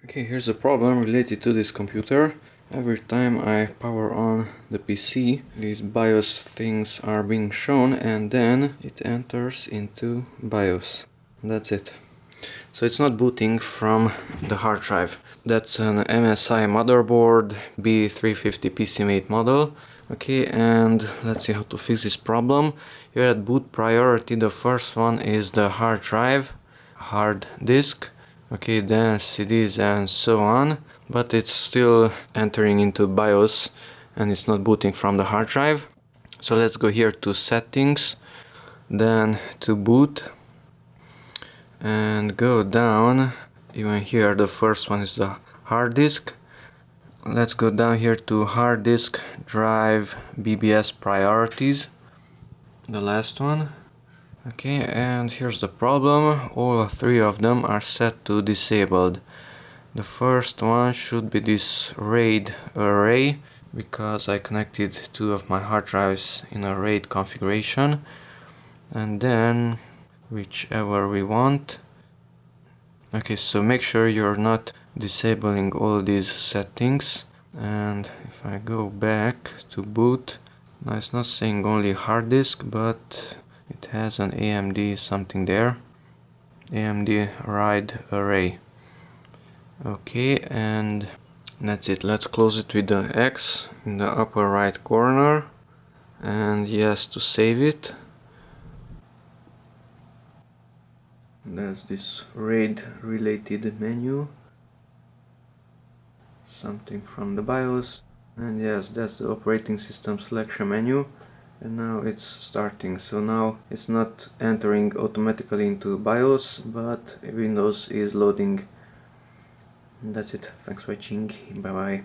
Okay, here's a problem related to this computer. Every time I power on the PC, these BIOS things are being shown and then it enters into BIOS. That's it. So it's not booting from the hard drive. That's an MSI motherboard B350 PC MATE model. Okay, and let's see how to fix this problem. Here at boot priority, the first one is the hard drive, hard disk. Okay, then CDs and so on, but it's still entering into BIOS and it's not booting from the hard drive. So let's go here to settings, then to boot, and go down. Even here the first one is the hard disk. Let's go down here to hard disk drive BBS priorities, the last one. Okay, and here's the problem. All three of them are set to disabled. The first one should be this RAID array, because I connected two of my hard drives in a RAID configuration. And then whichever we want. Okay, so make sure you're not disabling all these settings. And if I go back to boot, now it's not saying only hard disk, but it has an AMD something there. AMD RAID array. Okay, and that's it. Let's close it with the X in the upper right corner. And yes, to save it. That's this RAID related menu. Something from the BIOS. And yes, that's the operating system selection menu. And now it's starting. So now it's not entering automatically into BIOS, but Windows is loading. That's it. Thanks for watching. Bye bye.